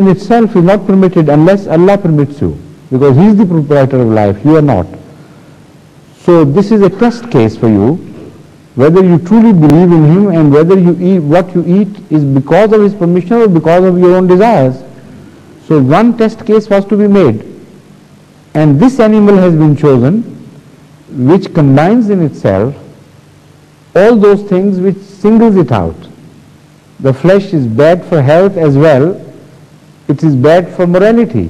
itself is not permitted unless Allah permits you, because He is the proprietor of life, you are not. So this is a test case for you, whether you truly believe in Him and whether you eat, what you eat is because of His permission or because of your own desires. So one test case was to be made, and this animal has been chosen which combines in itself all those things which singles it out. The flesh is bad for health as well, it is bad for morality,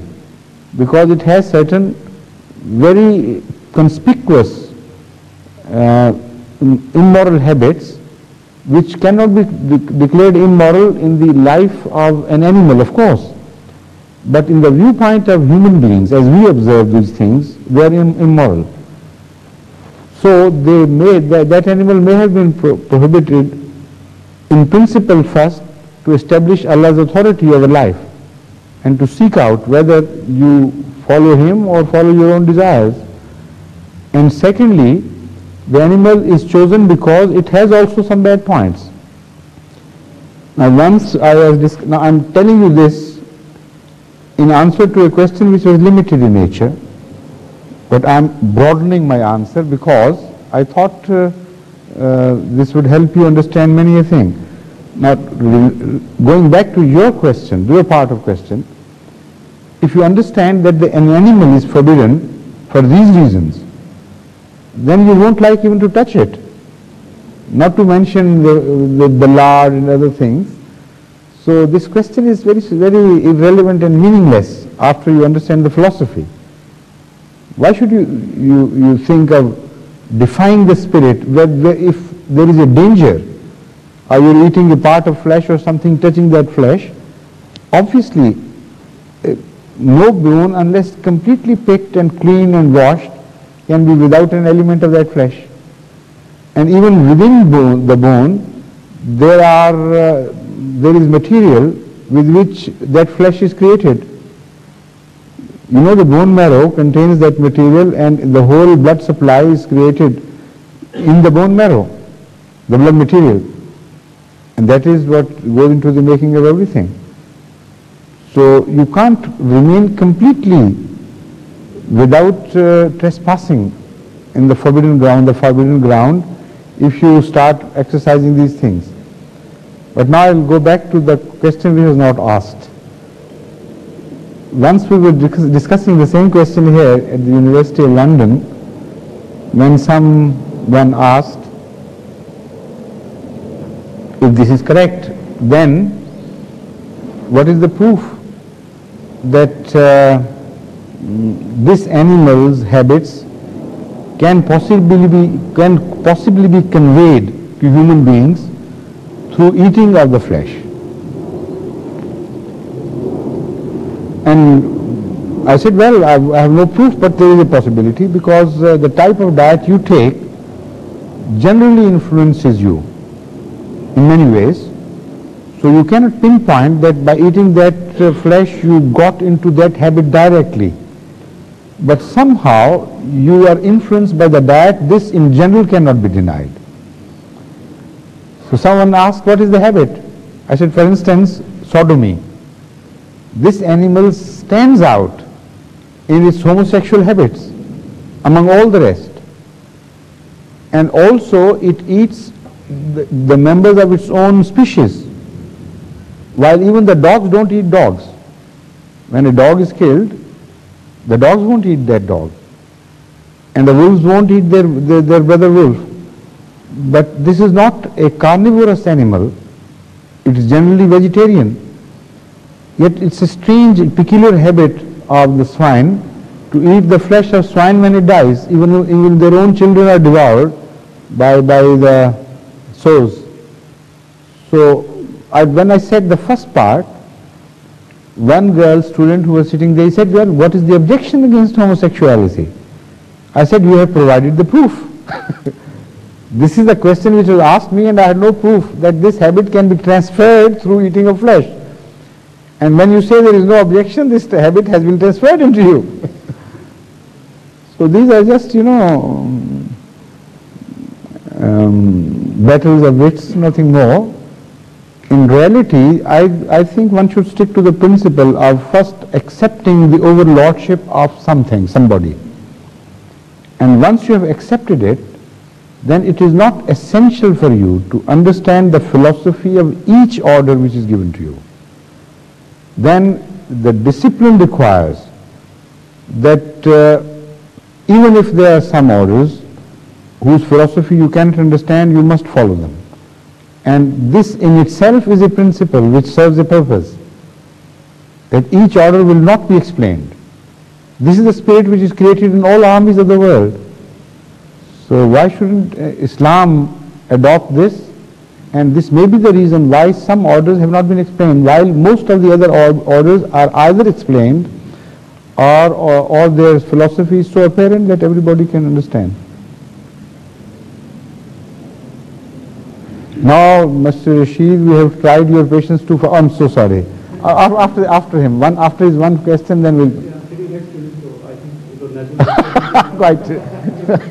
because it has certain very conspicuous immoral habits which cannot be declared immoral in the life of an animal, of course. But in the viewpoint of human beings, as we observe these things, they are immoral. So they that animal may have been prohibited in principle first to establish Allah's authority over life and to seek out whether you follow Him or follow your own desires. And secondly, the animal is chosen because it has also some bad points. Now now I'm telling you this in answer to a question which was limited in nature, but I'm broadening my answer because I thought this would help you understand many a thing. Now, going back to your question, your part of question, if you understand that an animal is forbidden for these reasons, then you won't like even to touch it. Not to mention the lard and other things. So this question is very, very irrelevant and meaningless after you understand the philosophy. Why should you think of defying the spirit if there is a danger, or you're eating a part of flesh or something touching that flesh? Obviously, no bone, unless completely picked and clean and washed, can be without an element of that flesh. And even within the bone, there is material with which that flesh is created. You know, the bone marrow contains that material, and the whole blood supply is created in the bone marrow, the blood material. And that is what goes into the making of everything. So you can't remain completely without trespassing in the forbidden ground if you start exercising these things. But now I'll go back to the question which was not asked. Once we were discussing the same question here at the University of London, when someone asked if this is correct, then what is the proof that this animal's habits can possibly be conveyed to human beings through eating of the flesh? And I said, well, I have no proof, but there is a possibility, because the type of diet you take generally influences you in many ways. So you cannot pinpoint that by eating that flesh you got into that habit directly. But somehow you are influenced by the diet. This in general cannot be denied. So someone asked, what is the habit? I said, for instance, sodomy. This animal stands out in its homosexual habits among all the rest. And also it eats the members of its own species, while even the dogs don't eat dogs. When a dog is killed, the dogs won't eat that dog, and the wolves won't eat their brother wolf. But this is not a carnivorous animal, it is generally vegetarian. Yet it's a strange, peculiar habit of the swine to eat the flesh of swine when it dies. Even their own children are devoured by the sows. So when I said the first part, one girl student who was sitting there, he said, well, what is the objection against homosexuality? I said, you have provided the proof. This is the question which was asked me, and I had no proof that this habit can be transferred through eating of flesh. And when you say there is no objection, this habit has been transferred into you. So these are just, battles of wits, nothing more. In reality, I think one should stick to the principle of first accepting the overlordship of something, somebody. And once you have accepted it, then it is not essential for you to understand the philosophy of each order which is given to you. Then the discipline requires that even if there are some orders whose philosophy you cannot understand, you must follow them. And this in itself is a principle which serves a purpose, that each order will not be explained. This is the spirit which is created in all armies of the world. So why shouldn't Islam adopt this? And this may be the reason why some orders have not been explained, while most of the other orders are either explained or their philosophy is so apparent that everybody can understand. Now, Mr. Rashid, we have tried your patience too far. I'm so sorry. After him, after his one question, then we'll. Yeah, sitting next to him, so I think it was natural. Quite.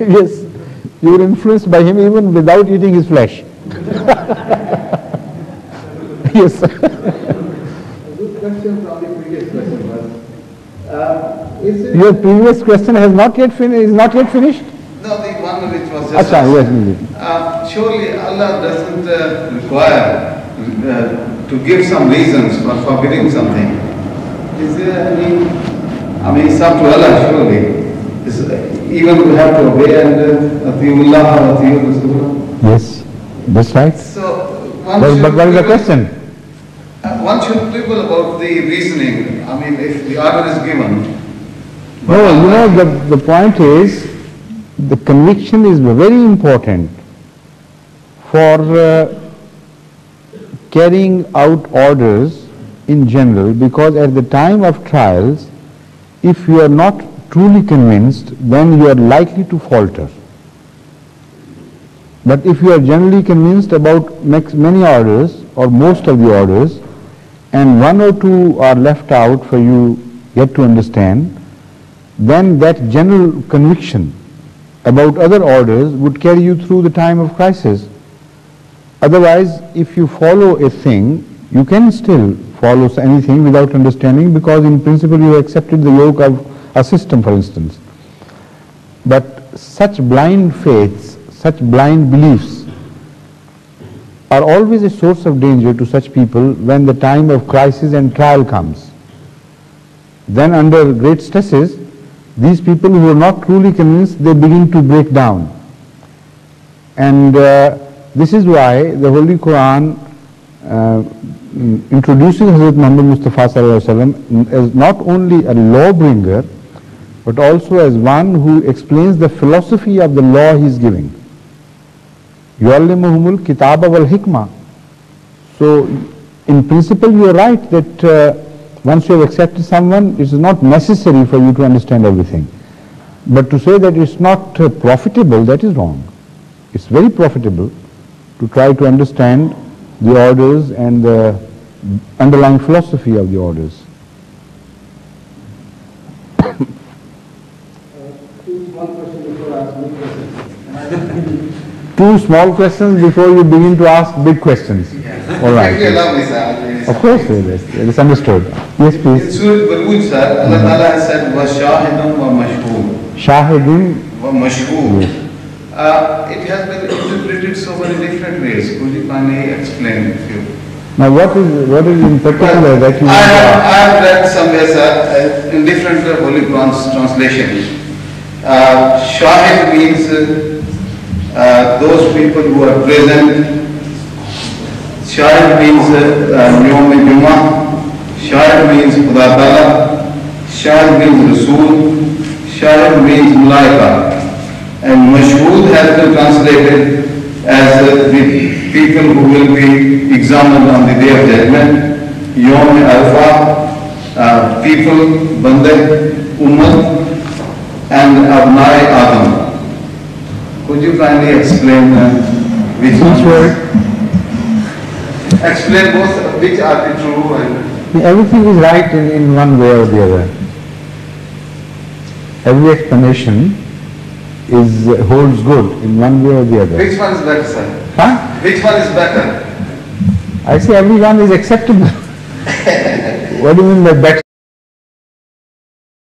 Yes. You were influenced by him even without eating his flesh. Yes. A good question from the previous question was, Your previous question has not yet is not yet finished? no, the one which was just Yes, surely Allah doesn't require to give some reasons for forbidding something. Is there any, I mean, it's up to Allah surely. Even we have to obey and Atiullah or Atiul Rasulullah. Yes, that's right. So But what is the question? One should quibble about the reasoning. I mean, if the order is given. No, you know, the point is, the conviction is very important for carrying out orders in general, because at the time of trials, if you are not truly convinced, then you are likely to falter. But if you are generally convinced about many orders or most of the orders, and one or two are left out for you yet to understand, then that general conviction about other orders would carry you through the time of crisis. Otherwise, if you follow a thing, you can still follow anything without understanding, because in principle you have accepted the yoke of a system, for instance. But such blind faiths, such blind beliefs are always a source of danger to such people when the time of crisis and trial comes. Then under great stresses, these people who are not truly convinced, they begin to break down. And this is why the Holy Quran introducing Hazrat Muhammad Mustafa Sallallahu Alaihi Wasallam as not only a lawbringer, but also as one who explains the philosophy of the law he is giving. يُعَلِّمُهُمُ الْكِتَابَ وَالْحِكْمَةِ. So, in principle, you are right that once you have accepted someone, it is not necessary for you to understand everything. But to say that it's not profitable, that is wrong. It's very profitable to try to understand the orders and the underlying philosophy of the orders. Two small questions before you begin to ask big questions. All right. If you allow me, sir. Of course, it is understood. Yes, In please. Surah Buruj, sir, Allah Ta'ala has said, وَشَاهِدٌ وَمَشْهُودٌ. Shahidun. وَمَشْهُودٌ. Yes. It has been interpreted so many different ways. Could you kindly explain a few? Now, what is in particular that you I want to ask? have read somewhere, sir, in different Holy Quran's translations. Shahid means those people who are present. Shahid means Yawm Jummah. Shahid means Khuda Ta'ala. Shahid means Rasul. Shahid means Malaika. And Mashhood has been translated as the people who will be examined on the day of judgment. Yawm Arafah, people, Bandai, Ummah, and Abnai Adam. Could you kindly explain which word? Explain both which are the true and Everything is right in one way or the other. Every explanation holds good in one way or the other. which one is better, sir? Huh? Which one is better? I say everyone is acceptable. What do you mean by better?